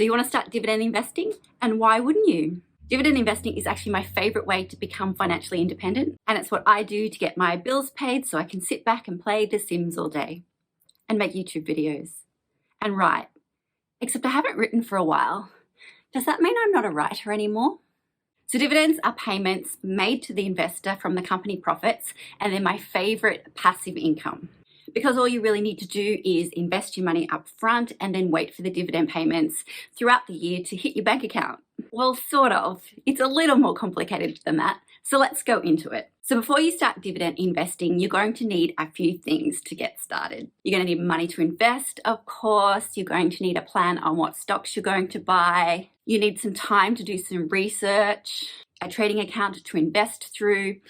So you want to start dividend investing? And why wouldn't you? Dividend investing is actually my favorite way to become financially independent. And it's what I do to get my bills paid so I can sit back and play The Sims all day and make YouTube videos and write. Except I haven't written for a while. Does that mean I'm not a writer anymore? So dividends are payments made to the investor from the company profits, and they're my favorite passive income. Because all you really need to do is invest your money up front and then wait for the dividend payments throughout the year to hit your bank account. Well, sort of. It's a little more complicated than that. So let's go into it. So before you start dividend investing, you're going to need a few things to get started. You're going to need money to invest, of course. You're going to need a plan on what stocks you're going to buy. You need some time to do some research, a trading account to invest through,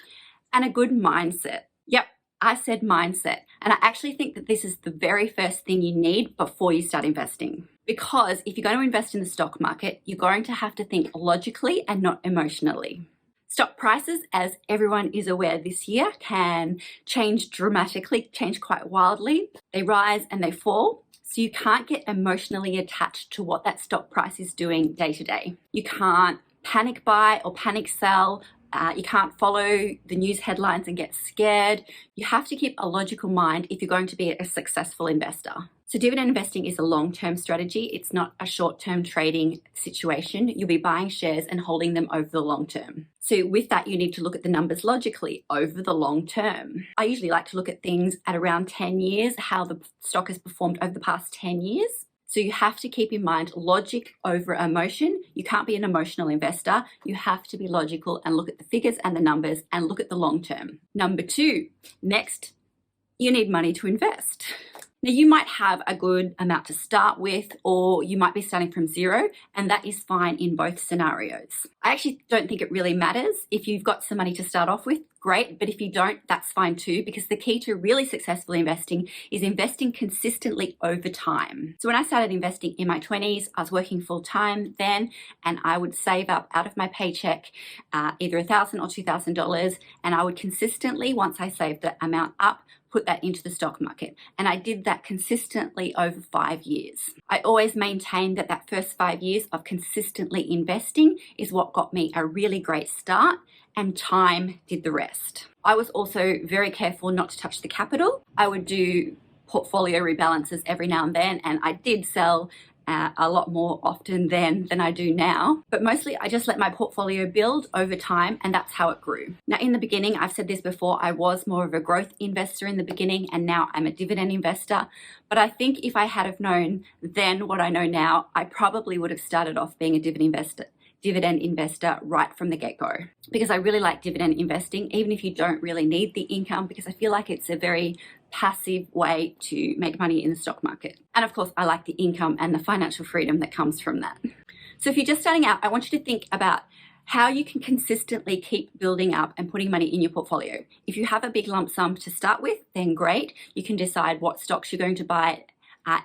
and a good mindset. Yep, I said mindset. And I actually think that this is the very first thing you need before you start investing. Because if you're going to invest in the stock market, you're going to have to think logically and not emotionally. Stock prices, as everyone is aware this year, can change dramatically, change quite wildly. They rise and they fall. So you can't get emotionally attached to what that stock price is doing day to day. You can't panic buy or panic sell. You can't follow the news headlines and get scared. You have to keep a logical mind if you're going to be a successful investor. So dividend investing is a long-term strategy. It's not a short-term trading situation. You'll be buying shares and holding them over the long term. So with that, you need to look at the numbers logically over the long term. I usually like to look at things at around 10 years, how the stock has performed over the past 10 years. So you have to keep in mind logic over emotion. You can't be an emotional investor. You have to be logical and look at the figures and the numbers and look at the long term. Number two, next, you need money to invest. Now you might have a good amount to start with, or you might be starting from zero, and that is fine in both scenarios. I actually don't think it really matters. If you've got some money to start off with, great, but if you don't, that's fine too, because the key to really successful investing is investing consistently over time. So when I started investing in my 20s, I was working full time then, and I would save up out of my paycheck either $1,000 or $2,000, and I would consistently, once I saved the amount up, put that into the stock market. And I did that consistently over 5 years. I always maintained that that first 5 years of consistently investing is what got me a really great start, and time did the rest. I was also very careful not to touch the capital. I would do portfolio rebalances every now and then, and I did sell a lot more often then than I do now. But mostly I just let my portfolio build over time, and that's how it grew. Now in the beginning, I've said this before, I was more of a growth investor in the beginning, and now I'm a dividend investor. But I think if I had have known then what I know now, I probably would have started off being a dividend investor right from the get-go, because I really like dividend investing, even if you don't really need the income, because I feel like it's a very passive way to make money in the stock market. And of course, I like the income and the financial freedom that comes from that. So if you're just starting out, I want you to think about how you can consistently keep building up and putting money in your portfolio. If you have a big lump sum to start with, then great. You can decide what stocks you're going to buy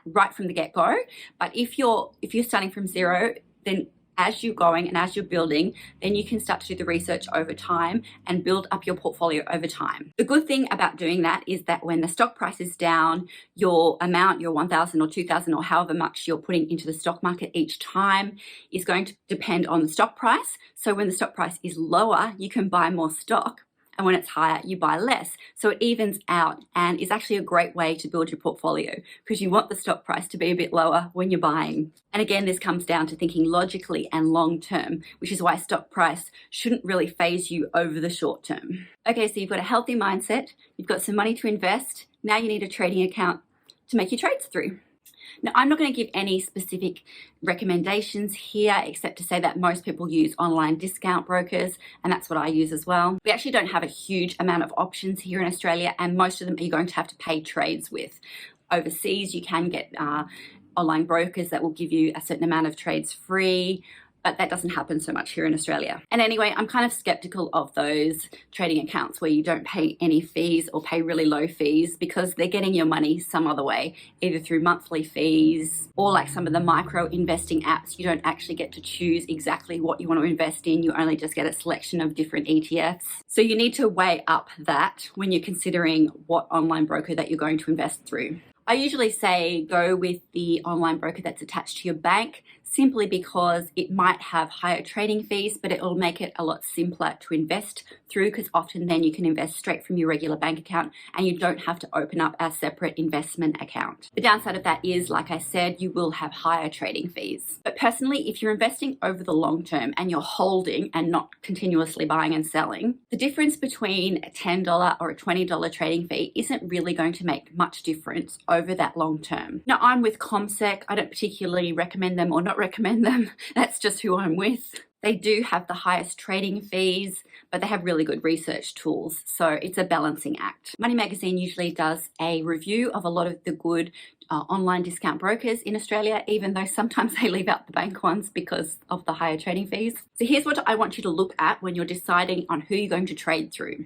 right from the get-go. But if you're starting from zero, then as you're going and as you're building, then you can start to do the research over time and build up your portfolio over time. The good thing about doing that is that when the stock price is down, your amount, your 1,000 or 2,000 or however much you're putting into the stock market each time is going to depend on the stock price. So when the stock price is lower, you can buy more stock. And when it's higher, you buy less. So it evens out, and is actually a great way to build your portfolio, because you want the stock price to be a bit lower when you're buying. And again, this comes down to thinking logically and long term, which is why stock price shouldn't really phase you over the short term. Okay, so you've got a healthy mindset, you've got some money to invest, now you need a trading account to make your trades through. Now, I'm not going to give any specific recommendations here, except to say that most people use online discount brokers, and that's what I use as well. We actually don't have a huge amount of options here in Australia, and most of them you're going to have to pay trades with. Overseas, you can get online brokers that will give you a certain amount of trades free, but that doesn't happen so much here in Australia. And anyway, I'm kind of skeptical of those trading accounts where you don't pay any fees or pay really low fees, because they're getting your money some other way, either through monthly fees or like some of the micro investing apps. You don't actually get to choose exactly what you want to invest in. You only just get a selection of different ETFs. So you need to weigh up that when you're considering what online broker that you're going to invest through. I usually say go with the online broker that's attached to your bank, simply because it might have higher trading fees, but it will make it a lot simpler to invest through, because often then you can invest straight from your regular bank account and you don't have to open up a separate investment account. The downside of that is, like I said, you will have higher trading fees. But personally, if you're investing over the long term and you're holding and not continuously buying and selling, the difference between a $10 or a $20 trading fee isn't really going to make much difference over that long term. Now, I'm with CommSec. I don't particularly recommend them or not recommend them. That's just who I'm with. They do have the highest trading fees, but they have really good research tools. So it's a balancing act. Money Magazine usually does a review of a lot of the good online discount brokers in Australia, even though sometimes they leave out the bank ones because of the higher trading fees. So here's what I want you to look at when you're deciding on who you're going to trade through.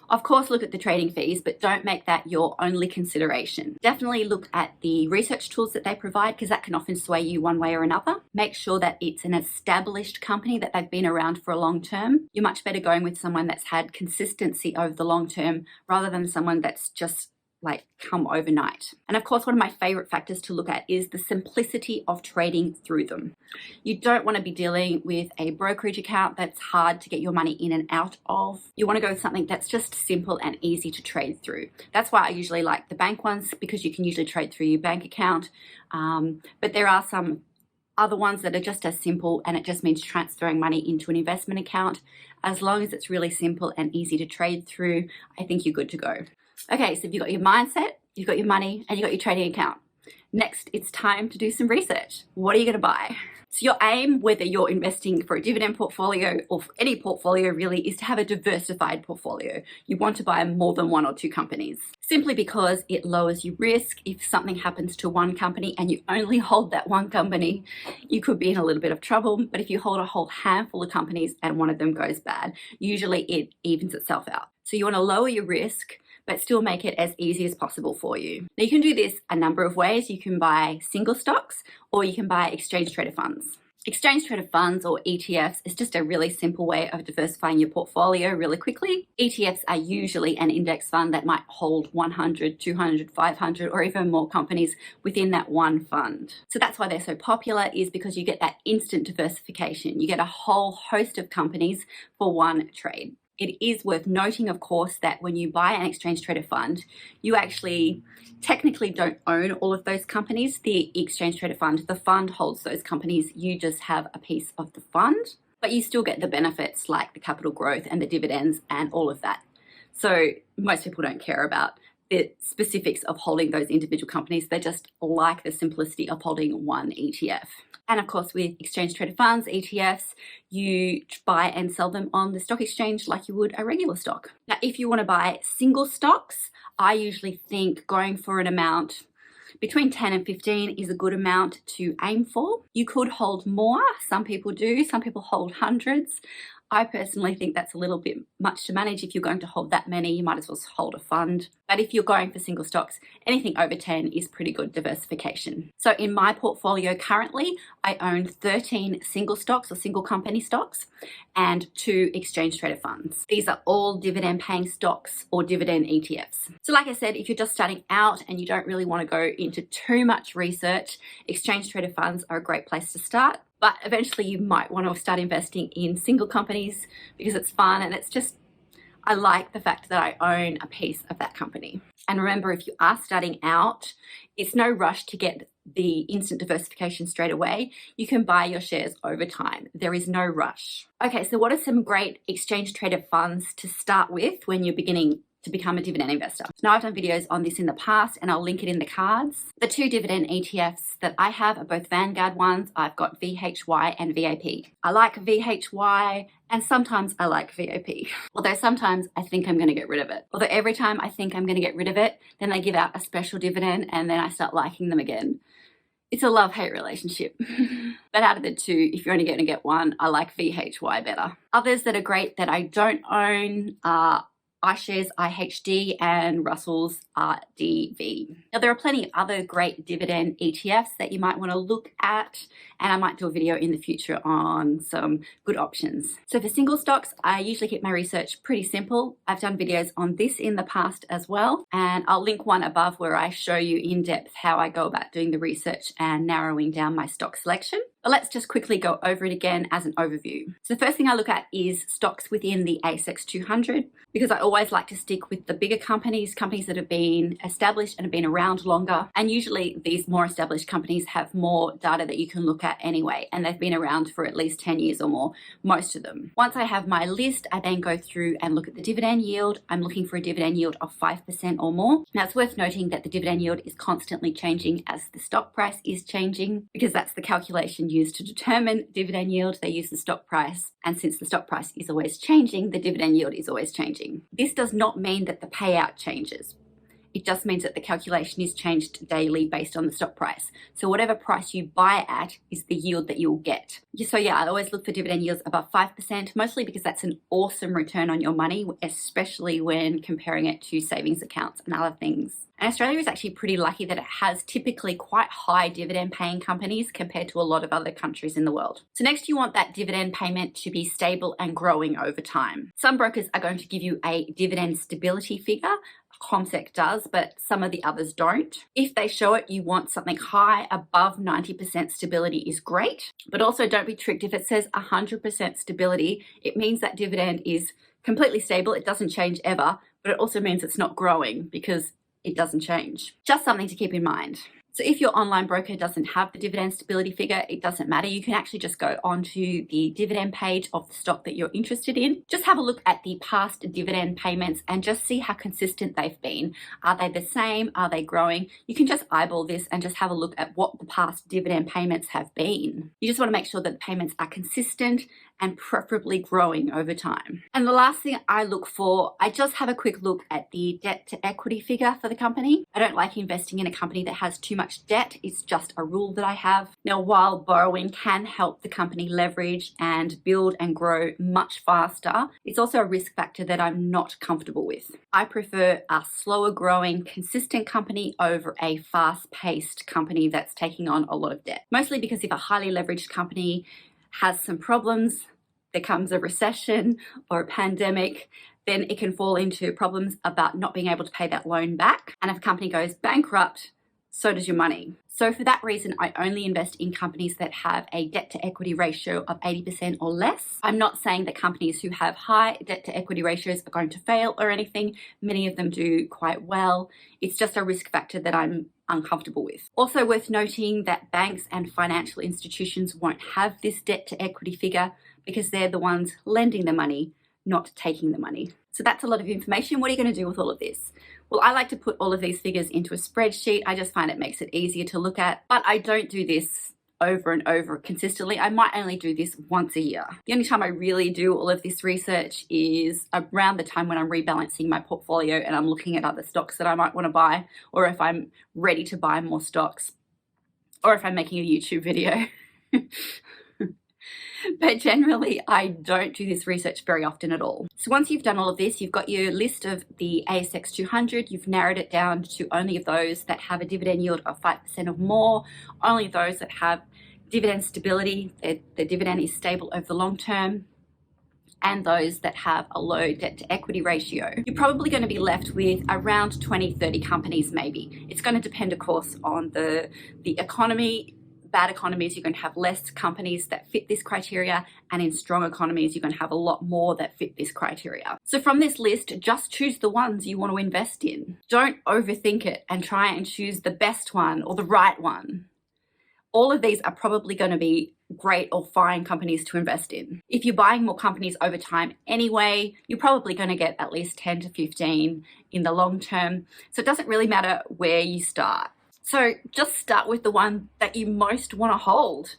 Of course, look at the trading fees, but don't make that your only consideration. Definitely look at the research tools that they provide, because that can often sway you one way or another. Make sure that it's an established company, that they've been around for a long term. You're much better going with someone that's had consistency over the long term rather than someone that's just like come overnight. And of course, one of my favorite factors to look at is the simplicity of trading through them. You don't want to be dealing with a brokerage account that's hard to get your money in and out of. You want to go with something that's just simple and easy to trade through. That's why I usually like the bank ones, because you can usually trade through your bank account. But there are some other ones that are just as simple, and it just means transferring money into an investment account. As long as it's really simple and easy to trade through, I think you're good to go. Okay, so you've got your mindset, you've got your money, and you've got your trading account. Next, it's time to do some research. What are you going to buy? So your aim, whether you're investing for a dividend portfolio or for any portfolio really, is to have a diversified portfolio. You want to buy more than one or two companies, simply because it lowers your risk. If something happens to one company and you only hold that one company, you could be in a little bit of trouble. But if you hold a whole handful of companies and one of them goes bad, usually it evens itself out. So you want to lower your risk, but still make it as easy as possible for you. Now, you can do this a number of ways. You can buy single stocks, or you can buy exchange traded funds. Exchange traded funds, or ETFs, is just a really simple way of diversifying your portfolio really quickly. ETFs are usually an index fund that might hold 100, 200, 500, or even more companies within that one fund. So that's why they're so popular, is because you get that instant diversification. You get a whole host of companies for one trade. It is worth noting, of course, that when you buy an exchange traded fund, you actually technically don't own all of those companies. The exchange traded fund, the fund holds those companies. You just have a piece of the fund, but you still get the benefits like the capital growth and the dividends and all of that. So most people don't care about the specifics of holding those individual companies. They just like the simplicity of holding one ETF. And of course, with exchange traded funds, ETFs, you buy and sell them on the stock exchange like you would a regular stock. Now, if you want to buy single stocks, I usually think going for an amount between 10 and 15 is a good amount to aim for. You could hold more. Some people do. Some people hold hundreds. I personally think that's a little bit much to manage. If you're going to hold that many, you might as well hold a fund. But if you're going for single stocks, anything over 10 is pretty good diversification. So in my portfolio currently, I own 13 single stocks or single company stocks and 2 exchange traded funds. These are all dividend paying stocks or dividend ETFs. So like I said, if you're just starting out and you don't really want to go into too much research, exchange traded funds are a great place to start. But eventually you might want to start investing in single companies because it's fun, and it's just, I like the fact that I own a piece of that company. And remember, if you are starting out, it's no rush to get the instant diversification straight away. You can buy your shares over time. There is no rush. Okay, so what are some great exchange traded funds to start with when you're beginning to become a dividend investor? Now, I've done videos on this in the past and I'll link it in the cards. The 2 dividend ETFs that I have are both Vanguard ones. I've got VHY and VAP. I like VHY and sometimes I like VAP. Although sometimes I think I'm going to get rid of it. Although every time I think I'm going to get rid of it, then they give out a special dividend and then I start liking them again. It's a love-hate relationship. But out of the 2, if you're only going to get one, I like VHY better. Others that are great that I don't own are iShares IHD and Russell's RDV. Now, there are plenty of other great dividend ETFs that you might want to look at, and I might do a video in the future on some good options. So for single stocks, I usually keep my research pretty simple. I've done videos on this in the past as well, and I'll link one above where I show you in depth how I go about doing the research and narrowing down my stock selection. But let's just quickly go over it again as an overview. So the first thing I look at is stocks within the ASX 200, because I always like to stick with the bigger companies that have been established and have been around longer. And usually these more established companies have more data that you can look at anyway, and they've been around for at least 10 years or more, most of them. Once I have my list, I then go through and look at the dividend yield. I'm looking for a dividend yield of 5% or more. Now it's worth noting that the dividend yield is constantly changing as the stock price is changing, because that's the calculation used to determine dividend yield. They use the stock price, and since the stock price is always changing, the dividend yield is always changing. This does not mean that the payout changes. It just means that the calculation is changed daily based on the stock price. So whatever price you buy at is the yield that you'll get. So yeah, I always look for dividend yields above 5%, mostly because that's an awesome return on your money, especially when comparing it to savings accounts and other things. And Australia is actually pretty lucky that it has typically quite high dividend paying companies compared to a lot of other countries in the world. So next you want that dividend payment to be stable and growing over time. Some brokers are going to give you a dividend stability figure. CommSec does, but some of the others don't. If they show it, you want something high, above 90% stability is great, but also don't be tricked. If it says 100% stability, it means that dividend is completely stable. It doesn't change ever, but it also means it's not growing because it doesn't change. Just something to keep in mind. So if your online broker doesn't have the dividend stability figure, it doesn't matter. You can actually just go onto the dividend page of the stock that you're interested in. Just have a look at the past dividend payments and just see how consistent they've been. Are they the same? Are they growing? You can just eyeball this and just have a look at what the past dividend payments have been. You just want to make sure that the payments are consistent and preferably growing over time. And the last thing I look for, I just have a quick look at the debt to equity figure for the company. I don't like investing in a company that has too much debt. It's just a rule that I have. Now, while borrowing can help the company leverage and build and grow much faster, it's also a risk factor that I'm not comfortable with. I prefer a slower growing, consistent company over a fast-paced company that's taking on a lot of debt. Mostly because if a highly leveraged company has some problems, there comes a recession or a pandemic, then it can fall into problems about not being able to pay that loan back. And if a company goes bankrupt, so does your money. So for that reason, I only invest in companies that have a debt to equity ratio of 80% or less. I'm not saying that companies who have high debt to equity ratios are going to fail or anything. Many of them do quite well. It's just a risk factor that I'm uncomfortable with. Also worth noting that banks and financial institutions won't have this debt to equity figure because they're the ones lending the money, not taking the money. So that's a lot of information. What are you going to do with all of this? Well, I like to put all of these figures into a spreadsheet. I just find it makes it easier to look at, but I don't do this over and over consistently. I might only do this once a year. The only time I really do all of this research is around the time when I'm rebalancing my portfolio and I'm looking at other stocks that I might want to buy, or if I'm ready to buy more stocks, or if I'm making a YouTube video. But generally, I don't do this research very often at all. So once you've done all of this, you've got your list of the ASX 200, you've narrowed it down to only those that have a dividend yield of 5% or more, only those that have dividend stability, their dividend is stable over the long term, and those that have a low debt to equity ratio. You're probably going to be left with around 20, 30 companies maybe. It's going to depend, of course, on the economy. Bad economies, you're going to have less companies that fit this criteria, and in strong economies, you're going to have a lot more that fit this criteria. So from this list, just choose the ones you want to invest in. Don't overthink it and try and choose the best one or the right one. All of these are probably going to be great or fine companies to invest in. If you're buying more companies over time anyway, you're probably going to get at least 10 to 15 in the long term. So it doesn't really matter where you start. So just start with the one that you most want to hold.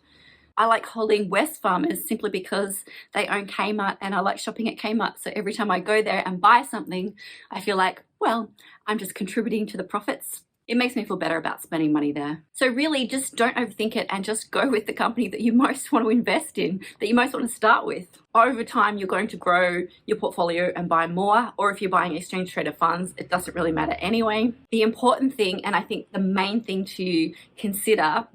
I like holding Wesfarmers simply because they own Kmart and I like shopping at Kmart. So every time I go there and buy something, I feel like, well, I'm just contributing to the profits. It makes me feel better about spending money there. So really just don't overthink it and just go with the company that you most want to invest in, that you most want to start with. Over time, you're going to grow your portfolio and buy more, or if you're buying exchange traded funds, it doesn't really matter anyway. The important thing, and I think the main thing to consider,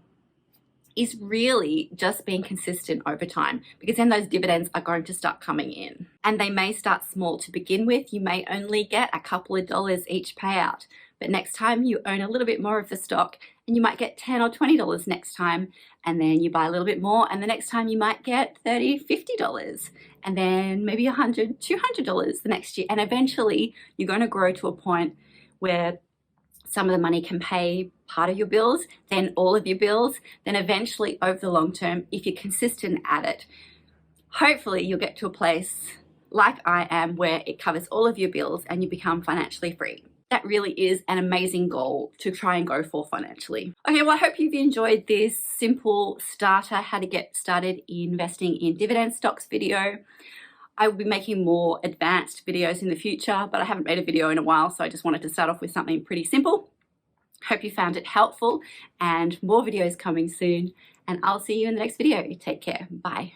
is really just being consistent over time, because then those dividends are going to start coming in. And they may start small to begin with. You may only get a couple of dollars each payout. but next time you own a little bit more of the stock and you might get $10 or $20 next time, and then you buy a little bit more, and the next time you might get $30, $50, and then maybe $100, $200 the next year. And eventually you're going to grow to a point where some of the money can pay part of your bills, then all of your bills, then eventually over the long term, if you're consistent at it, hopefully you'll get to a place like I am where it covers all of your bills and you become financially free. That really is an amazing goal to try and go for financially. Okay, well, I hope you've enjoyed this simple starter, how to get started investing in dividend stocks video. I will be making more advanced videos in the future, but I haven't made a video in a while, so I just wanted to start off with something pretty simple. Hope you found it helpful, and more videos coming soon, and I'll see you in the next video. Take care. Bye.